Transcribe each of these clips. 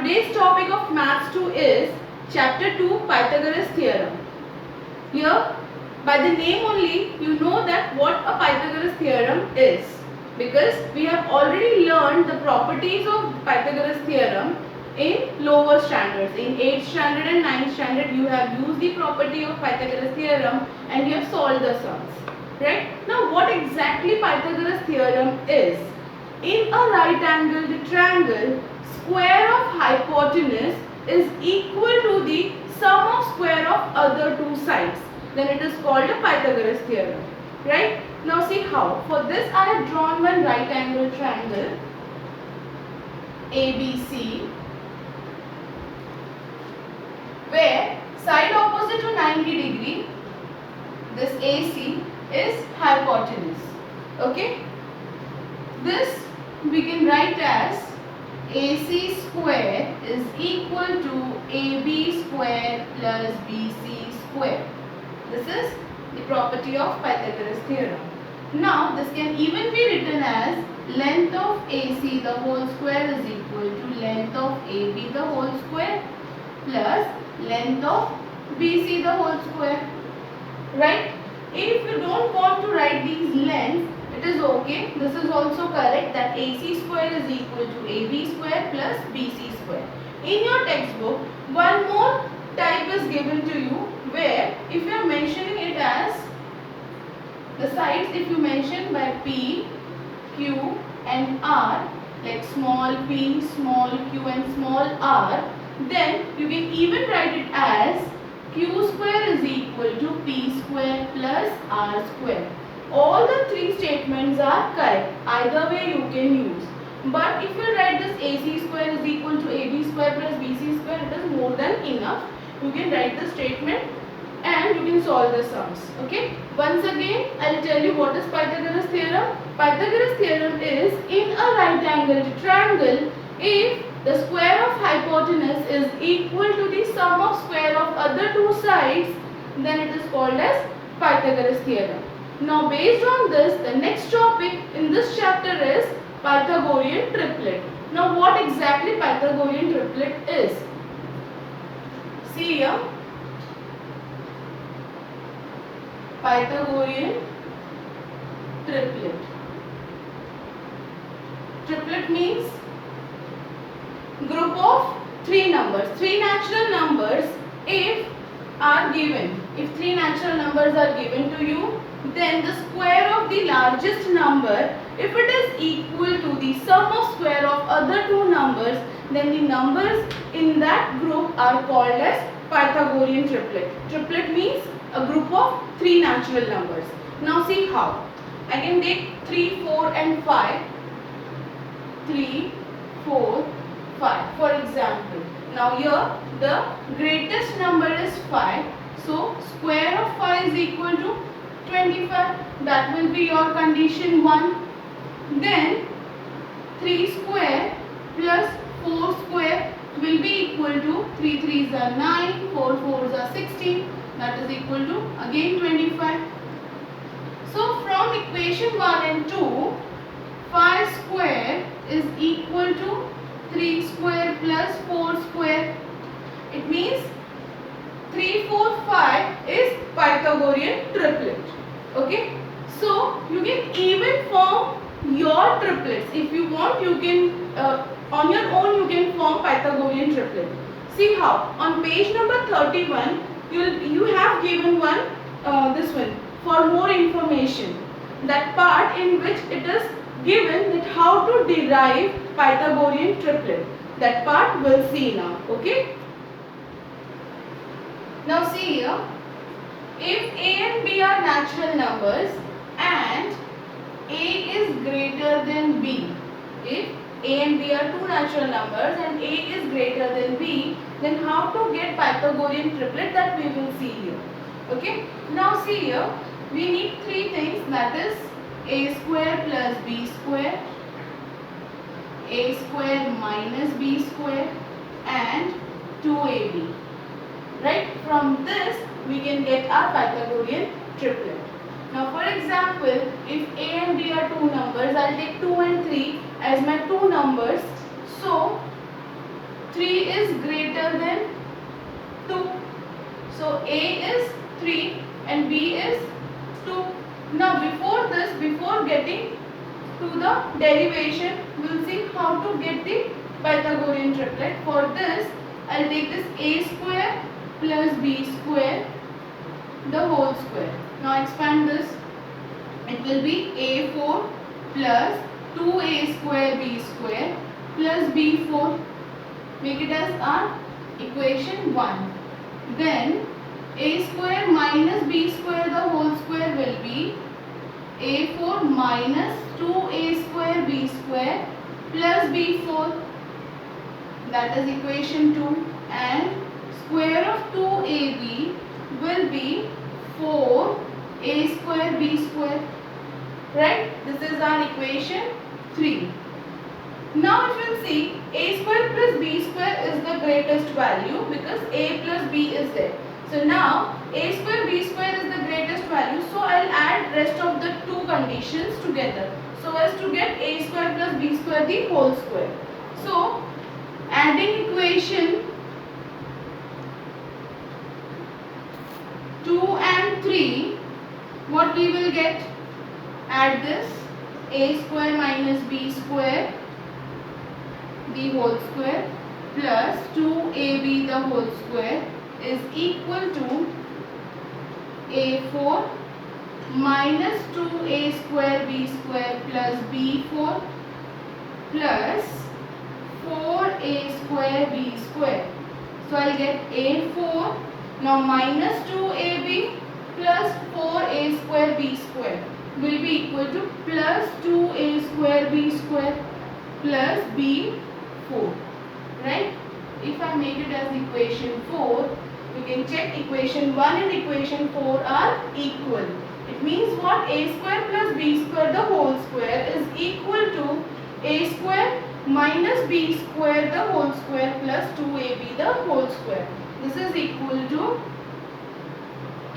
today's topic of Maths 2 is Chapter 2 Pythagoras Theorem. Here, by the name only, you know that what a Pythagoras Theorem is. Because we have already learned the properties of Pythagoras Theorem in lower standards. In 8th standard and 9th standard, you have used the property of Pythagoras Theorem and you have solved the sums. Right? Now, what exactly Pythagoras Theorem is? In a right angled triangle, square of hypotenuse is equal to the sum of square of other two sides. Then it is called a Pythagoras theorem. Right? Now see how. For this I have drawn one right angled triangle ABC, where side opposite to 90 degree, this AC is hypotenuse. Okay? This we can write as AC square is equal to AB square plus BC square. This is the property of Pythagoras theorem. Now this can even be written as length of AC the whole square is equal to length of AB the whole square plus length of BC the whole square. Right? If you don't want to write these lengths, it is okay. This is also correct that AC square is equal to AB square plus BC square. In your textbook, one more type is given to you where if you are mentioning it as the sides, if you mention by P, Q and R, like small p, small q and small r, then you can even write it as Q square is equal to P square plus R square. All the three statements are correct. Either way you can use. But if you write this AC square is equal to AB square plus BC square, it is more than enough. You can write the statement and you can solve the sums. Okay. Once again, I will tell you what is Pythagoras theorem. Pythagoras theorem is in a right angled triangle, if the square of hypotenuse is equal to the sum of square of other two sides, then it is called as Pythagoras theorem. Now based on this, the next topic in this chapter is Pythagorean triplet. Now what exactly Pythagorean triplet is? See here, Pythagorean triplet. Triplet means group of three numbers, three natural numbers if are given. If three natural numbers are given to you, then the square of the largest number, if it is equal to the sum of square of other two numbers, then the numbers in that group are called as Pythagorean triplet. Triplet means a group of three natural numbers. Now see how. I can take 3, 4 and 5. 3, 4, 5 for example. Now here the greatest number is 5. So square of 5 is equal to 25. That will be your condition 1. Then 3 square plus 4 square will be equal to 3 3s are 9, 4 4s are 16. That is equal to again 25. So from equation 1 and 2, 5 square is equal to 3 square plus 4 square. It means 3, 4, 5 is Pythagorean triplet. Okay. So you can even form your triplets. If you want, you can on your own you can form Pythagorean triplet. See how. On page number 31, you have given one this one for more information. That part in which it is given that how to derive Pythagorean triplet. That part we'll see now. Okay. Now see here, if A and B are natural numbers and A is greater than B, if A and B are two natural numbers and A is greater than B, then how to get Pythagorean triplet, that we will see here. Okay. Now see here, we need three things, that is A square plus B square, A square minus B square and 2AB. Right? From this we can get our Pythagorean triplet. Now for example, if A and B are two numbers, I will take 2 and 3 as my two numbers. So 3 is greater than 2. So A is 3 and B is 2. Now before this, before getting to the derivation, we will see how to get the Pythagorean triplet. For this, I will take this A square plus B square the whole square. Now expand this. It will be A4 plus 2A square B square plus B4. Make it as our equation 1. Then A square minus B square the whole square will be A4 minus 2A square B square plus B4. That is equation 2. And square of 2AB will be 4A square B square. Right? This is our equation 3. Now if you see, A square plus B square is the greatest value because A plus B is there. So now A square B square is the greatest value. So I will add rest of the two conditions together, so as to get A square plus B square the whole square. So adding equation 2 and 3, what we will get? Add this A square minus B square the whole square plus 2AB the whole square is equal to A4 minus 2A square B square plus B4 plus 4A square B square. So I will get A4 now minus 2AB plus 4A square B square will be equal to plus 2A square B square plus B4. Right? If I make it as equation 4, you can check equation 1 and equation 4 are equal. It means what? A square plus B square the whole square is equal to A square minus B square the whole square plus 2AB the whole square. This is equal to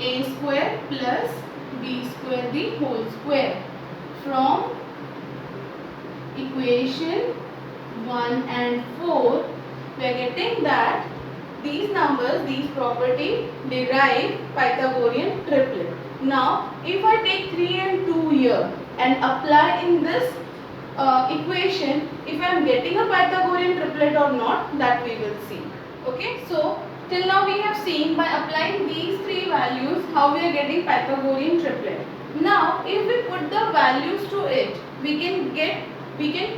A square plus B square the whole square. From equation 1 and 4, we are getting that these numbers, these property derive Pythagorean triplet. Now, if I take 3 and 2 here and apply in this equation, if I am getting a Pythagorean triplet or not, that we will see. Okay, so till now we have seen by applying these three values how we are getting Pythagorean triplet. Now, if we put the values to it, we can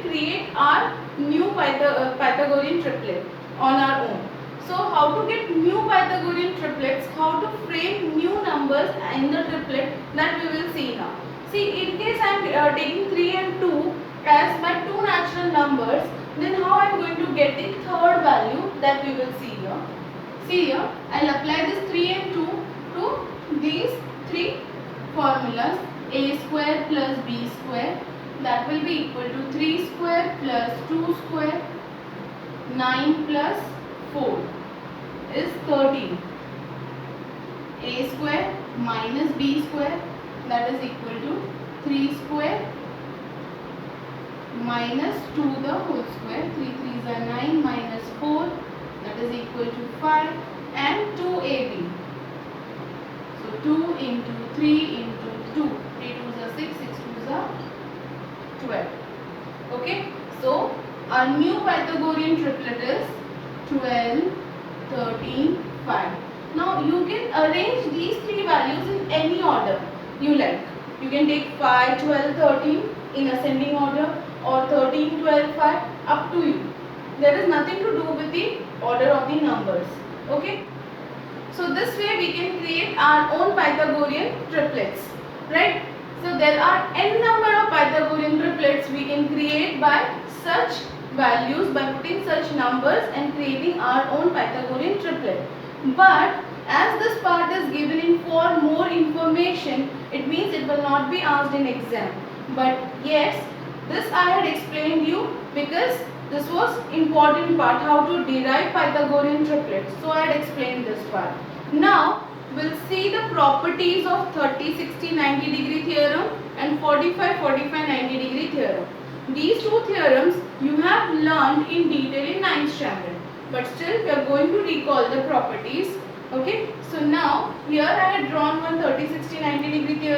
create our new Pythagorean triplet on our own. So how to get new Pythagorean triplets, how to frame new numbers in the triplet, that we will see now. See, in case I am taking 3 and 2 as my two natural numbers, then how I am going to get the third value, that we will see here. See here, I will apply this 3 and 2 to these three formulas. A square plus B square, that will be equal to 3 square plus 2 square, 9 plus 4 is 13. A square minus B square, that is equal to 3 square minus 2 the whole square. 3 3s are 9 minus 4, that is equal to 5, and 2AB. So 2 into 3 into 2. 3 2s are 6, 6 2s are 12. Okay, so our new Pythagorean triplet is 12, 13, 5. Now you can arrange these three values in any order you like. You can take 5, 12, 13 in ascending order, or 13, 12, 5, up to you. There is nothing to do with the order of the numbers. Okay. So this way we can create our own Pythagorean triplets. Right. So there are n number of Pythagorean triplets we can create by such values, by putting such numbers and creating our own Pythagorean triplet. But as this part is given in for more information, it means it will not be asked in exam. But yes, this I had explained you because this was important part, how to derive Pythagorean triplets. So I had explained this part. Now we'll see the properties of 30, 60, 90 degree theorem and 45, 45, 90 degree theorem. These two theorems you have learned in detail in 9th standard. but still we are going to recall the properties. Okay, so now here I had drawn one 30, 60, 90 degree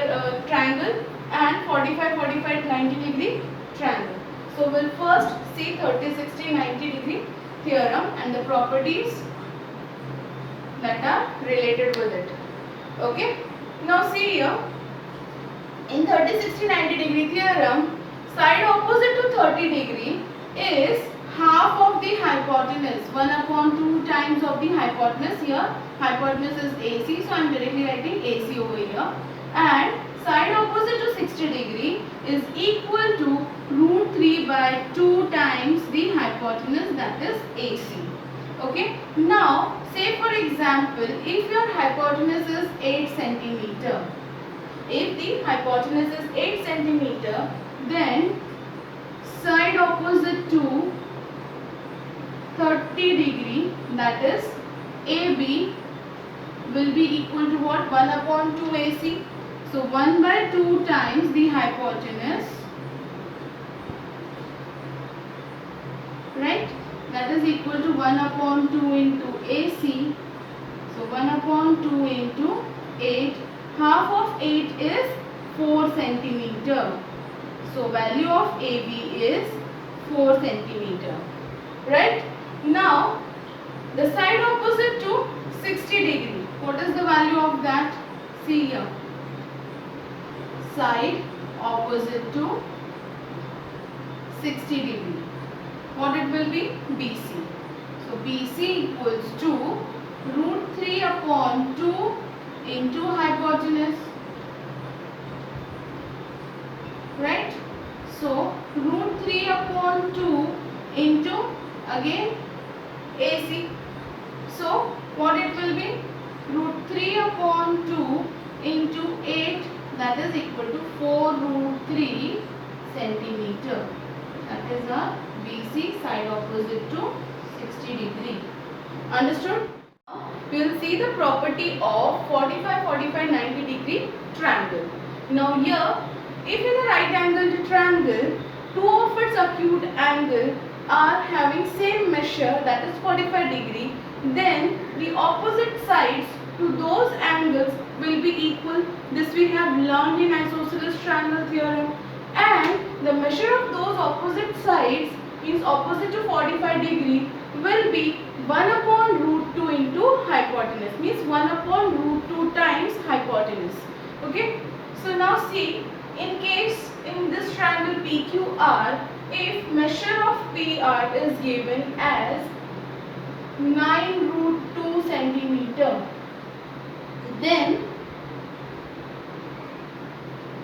triangle and 45, 45, 90 degree triangle. So we'll first see 30, 60, 90 degree theorem and the properties that are related with it. Okay, now see here, in 30, 60, 90 degree theorem, side opposite to 30 degree is half of the hypotenuse, 1 upon 2 times of the hypotenuse. Here hypotenuse is AC, so I am directly writing AC over here, and side opposite to 60 degree is equal to root 3 by 2 times the hypotenuse, that is AC. Okay, now say for example, if your hypotenuse is 8 centimeter, if the hypotenuse is 8 centimeter, then side opposite to 30 degree, that is AB, will be equal to what? 1 upon 2 AC. So 1 by 2 times the hypotenuse, right? That is equal to 1 upon 2 into AC. So 1 upon 2 into 8. Half of 8 is 4 centimeter. So value of AB is 4 centimeter. Right? Now the side opposite to 60 degree. What is the value of that? See here. Side opposite to 60 degree. What it will be? BC. So BC equals to root 3 upon 2 into hypotenuse. Right? So root 3 upon 2 into again AC. So what it will be? Root 3 upon 2 into 8, that is equal to 4 root 3 centimeter. That is our BC, side opposite to 60 degree. Understood? We will see the property of 45, 45, 90 degree triangle. Now here, if in a right angled triangle, two of its acute angle are having same measure, that is 45 degree, then the opposite sides to those angles will be equal. This we have learned in isosceles triangle theorem. And the measure of those opposite sides, means opposite to 45 degree, will be 1 upon root 2 into hypotenuse, means 1 upon root 2 times hypotenuse. Okay. So now see, in case in this triangle PQR, if measure of PR is given as 9 root 2 centimeter, then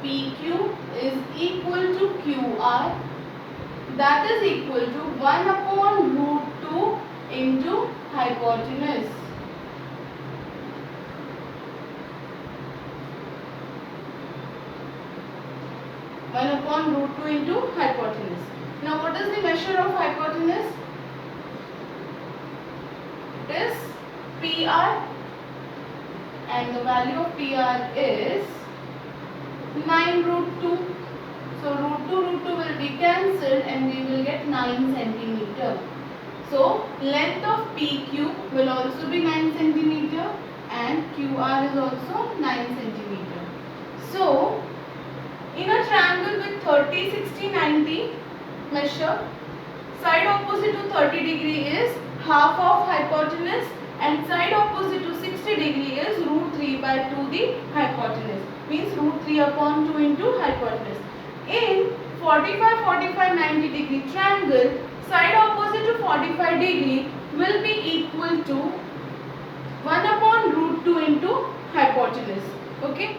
PQ is equal to QR, that is equal to 1 upon root 2 into hypotenuse. One upon root 2 into hypotenuse. Now what is the measure of hypotenuse? It is PR, and the value of PR is 9 root 2. So root 2 will be cancelled and we will get 9 centimeter. So length of PQ will also be 9 centimeter and QR is also 9 centimeter. So in a triangle with 30, 60, 90 measure, side opposite to 30 degree is half of hypotenuse and side opposite to 60 degree is root 3 by 2 the hypotenuse, means root 3 upon 2 into hypotenuse. In 45, 45, 90 degree triangle, side opposite to 45 degree will be equal to 1 upon root 2 into hypotenuse. Okay.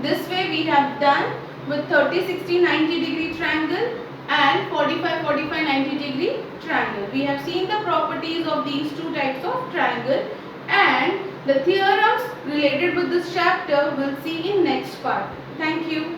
This way we have done with 30, 60, 90 degree triangle and 45, 45, 90 degree triangle. We have seen the properties of these two types of triangle, and the theorems related with this chapter we'll see in next part. Thank you.